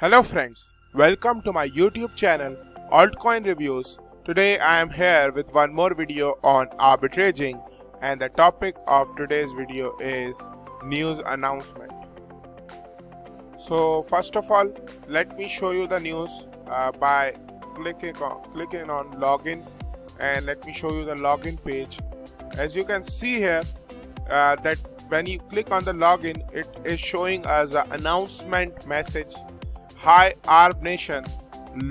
Hello friends, welcome to my YouTube channel Altcoin Reviews. Today I am here with one more video on arbitraging, and the topic of today's video is news announcement. So first of all, let me show you the news by clicking on login, and let me show you the login page. As you can see here that when you click on the login, it is showing us an announcement message. Hi ARBNation,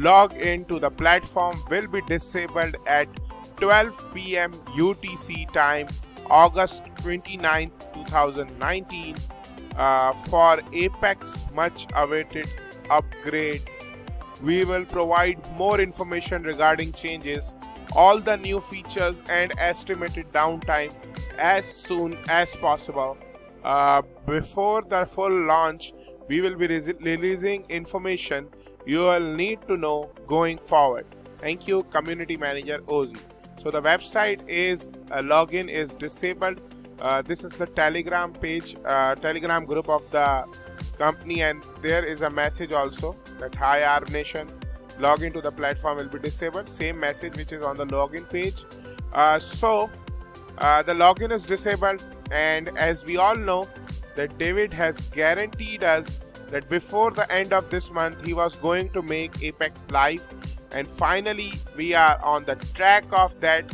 log into the platform will be disabled at 12 p.m. UTC time, August 29th, 2019 for Apex much awaited upgrades. We will provide more information regarding changes, all the new features and estimated downtime as soon as possible. Before the full launch, we will be releasing information you will need to know going forward. Thank you, Community Manager Ozi. So the website is login is disabled. This is the Telegram page, Telegram group of the company, and there is a message also that hi ARBNation, login to the platform will be disabled. Same message which is on the login page. The login is disabled, and as we all know that David has guaranteed us that before the end of this month he was going to make Apex live, and finally we are on the track of that.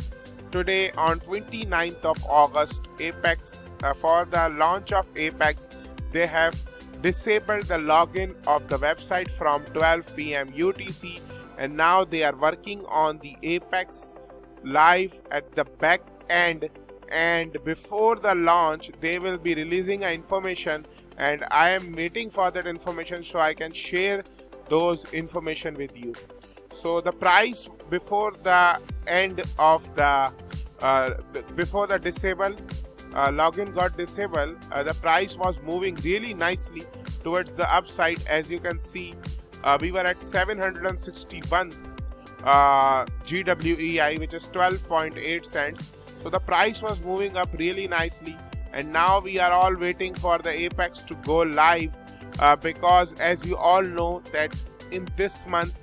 Today on 29th of August, Apex for the launch of Apex, they have disabled the login of the website from 12 p.m. UTC, and now they are working on the Apex live at the back end, and before the launch they will be releasing information, and I am waiting for that information so I can share those information with you. So the price before the end of the before the login got disabled, the price was moving really nicely towards the upside. As you can see, we were at 761 GWEI, which is 12.8 cents. So the price was moving up really nicely, and now we are all waiting for the Apex to go live because as you all know that in this month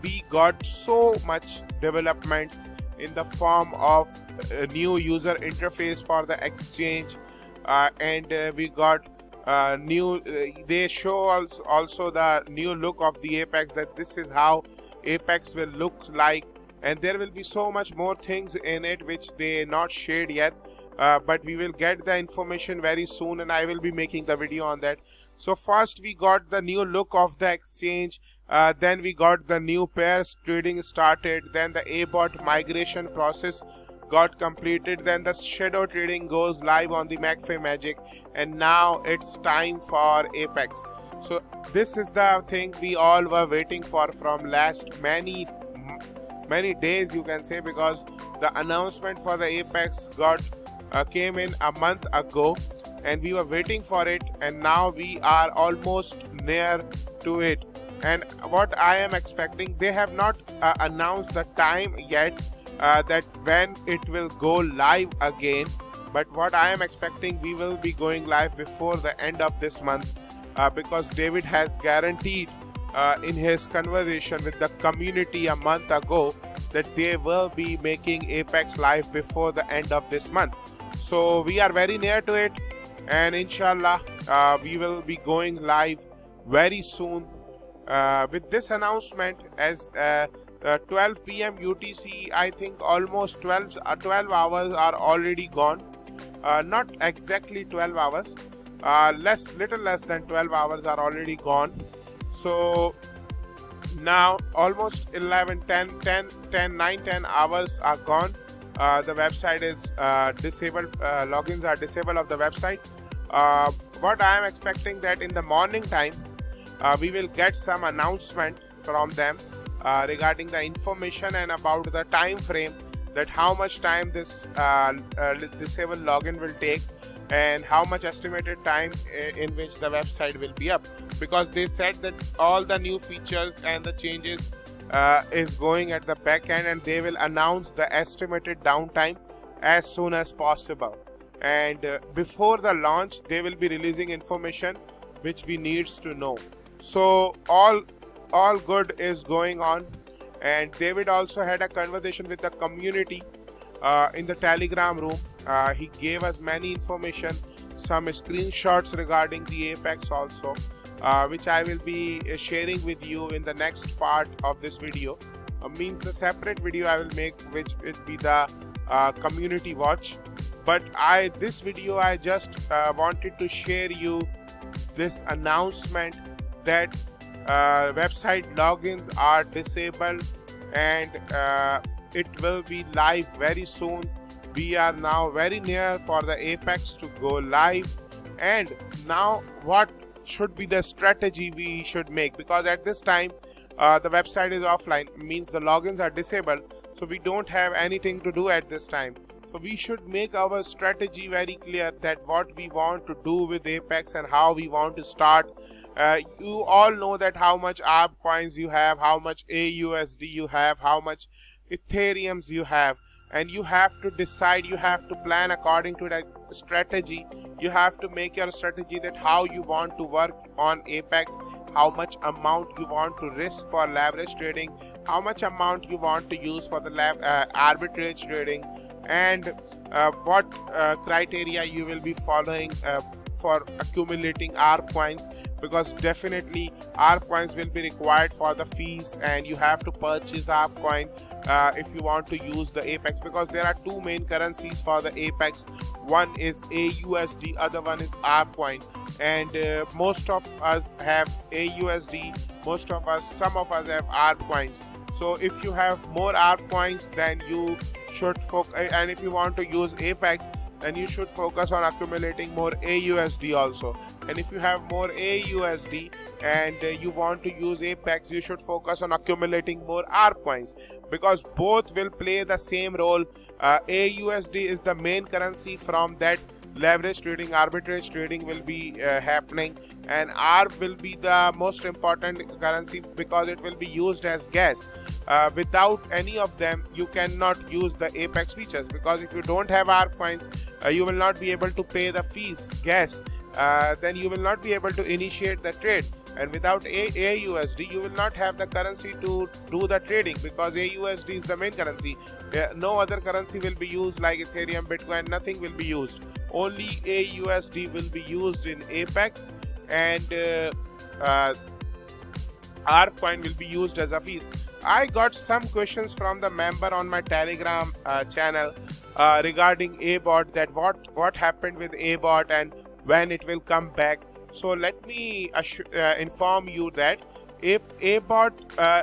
we got so much developments in the form of a new user interface for the exchange, and we got new they show also the new look of the Apex, that this is how Apex will look like, and there will be so much more things in it which they not shared yet, but we will get the information very soon, and I will be making the video on that. So first we got the new look of the exchange, then we got the new pairs trading started, then the Abot migration process got completed, then the shadow trading goes live on the McAfee Magic, and now it's time for Apex. So this is the thing we all were waiting for from last many days, you can say, because the announcement for the Apex came in a month ago, and we were waiting for it, and now we are almost near to it. And what I am expecting, they have not announced the time yet that when it will go live again, but what I am expecting, we will be going live before the end of this month, because David has guaranteed in his conversation with the community a month ago that they will be making Apex live before the end of this month. So we are very near to it, and inshallah we will be going live very soon with this announcement. As 12 p.m. UTC, I think almost 12 hours are already gone, not exactly 12 hours, little less than 12 hours are already gone. So now almost 9 10 hours are gone. The website is disabled, logins are disabled of the website. What I am expecting, that in the morning time we will get some announcement from them regarding the information and about the time frame, that how much time this disabled login will take, and how much estimated time in which the website will be up, because they said that all the new features and the changes is going at the back end, and they will announce the estimated downtime as soon as possible, and before the launch they will be releasing information which we needs to know. So all good is going on. And David also had a conversation with the community in the Telegram room. He gave us many information, some screenshots regarding the Apex also, which I will be sharing with you in the next part of this video. Means the separate video I will make, which will be the community watch. But this video I just wanted to share you this announcement that website logins are disabled, and it will be live very soon. We are now very near for the Apex to go live. And now what should be the strategy we should make, because at this time the website is offline, means the logins are disabled, so we don't have anything to do at this time. So we should make our strategy very clear, that what we want to do with Apex and how we want to start. You all know that how much Arbcoins you have, how much AUSD you have, how much Ethereums you have, and you have to decide, you have to plan according to that strategy. You have to make your strategy that how you want to work on Apex, how much amount you want to risk for leverage trading, how much amount you want to use for the arbitrage trading, and what criteria you will be following for accumulating Arbcoins, because definitely Arbcoins will be required for the fees, and you have to purchase Arbcoin if you want to use the Apex, because there are two main currencies for the Apex. One is AUSD, other one is Arbcoin, and most of us have AUSD, some of us have Arbcoins. So if you have more Arbcoins, then you should focus, and if you want to use Apex, then you should focus on accumulating more AUSD also. And if you have more AUSD and you want to use Apex, you should focus on accumulating more Arbcoins, because both will play the same role. AUSD is the main currency, from that leverage trading, arbitrage trading will be happening, and ARB will be the most important currency because it will be used as gas. Without any of them, you cannot use the Apex features, because if you don't have Arbcoins, you will not be able to pay the fees, gas. Then you will not be able to initiate the trade, and without AUSD you will not have the currency to do the trading, because AUSD is the main currency. No other currency will be used, like Ethereum, Bitcoin, nothing will be used. Only AUSD will be used in Apex, and Arbcoin will be used as a fee. I got some questions from the member on my Telegram channel regarding Abot, that what happened with Abot and when it will come back. So let me inform you that Abot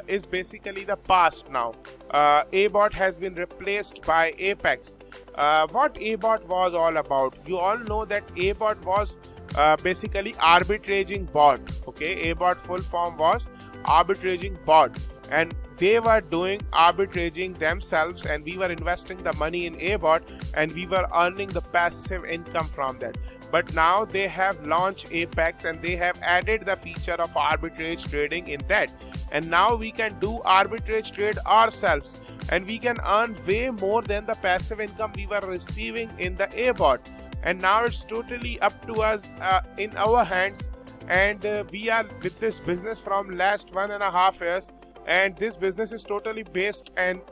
is basically the past now. Abot has been replaced by Apex. What Abot was all about, you all know that Abot was basically arbitraging bot. Okay, Abot full form was arbitraging bot, and they were doing arbitraging themselves, and we were investing the money in Abot, and we were earning the passive income from that. But now they have launched Apex, and they have added the feature of arbitrage trading in that, and now we can do arbitrage trade ourselves, and we can earn way more than the passive income we were receiving in the Abot. And now it's totally up to us, in our hands, and we are with this business from last 1.5 years, and this business is totally based and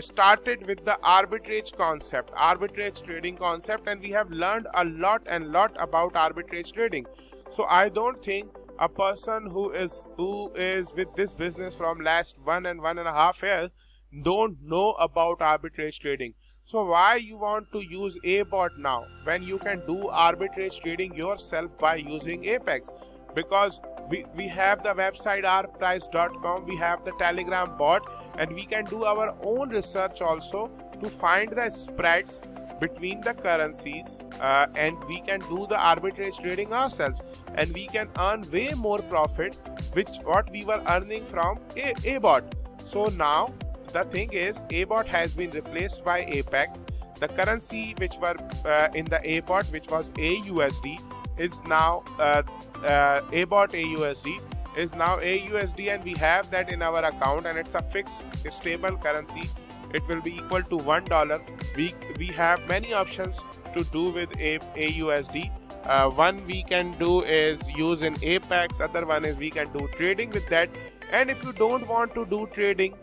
started with the arbitrage concept, arbitrage trading concept, and we have learned a lot about arbitrage trading. So I don't think a person who is with this business from last 1.5 years don't know about arbitrage trading. So why you want to use Abot now when you can do arbitrage trading yourself by using Apex? Because we have the website arbprice.com, we have the Telegram bot, and we can do our own research also to find the spreads between the currencies, and we can do the arbitrage trading ourselves, and we can earn way more profit which what we were earning from Abot. So now the thing is, Abot has been replaced by Apex. The currency which were in the Abot, which was AUSD, is now Abot AUSD is now AUSD, and we have that in our account, and it's a fixed stable currency. It will be equal to $1. We have many options to do with AUSD, One we can do is use in Apex, other one is we can do trading with that. And if you don't want to do trading,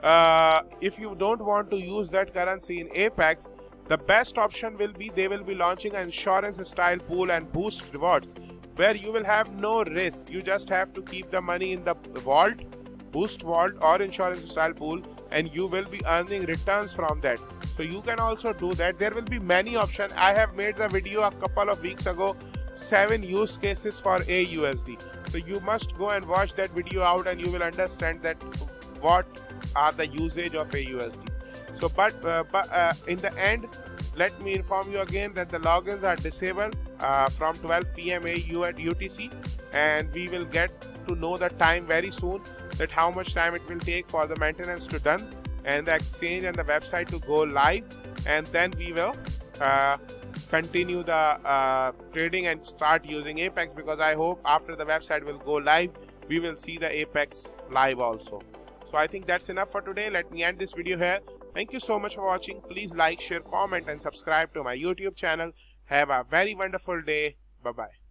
if you don't want to use that currency in Apex, the best option will be they will be launching an insurance style pool and boost rewards, where you will have no risk. You just have to keep the money in the vault, boost vault or insurance style pool, and you will be earning returns from that. So you can also do that. There will be many options. I have made the video a couple of weeks ago, 7 use cases for AUSD. So you must go and watch that video out and you will understand that what are the usage of AUSD. So but in the end, let me inform you again that the logins are disabled from 12 PM AU at UTC, and we will get to know the time very soon, that how much time it will take for the maintenance to done and the exchange and the website to go live, and then we will continue the trading and start using Apex, because I hope after the website will go live we will see the Apex live also. So I think that's enough for today. Let me end this video here. Thank you so much for watching. Please like, share, comment and subscribe to my YouTube channel. Have a very wonderful day. Bye bye.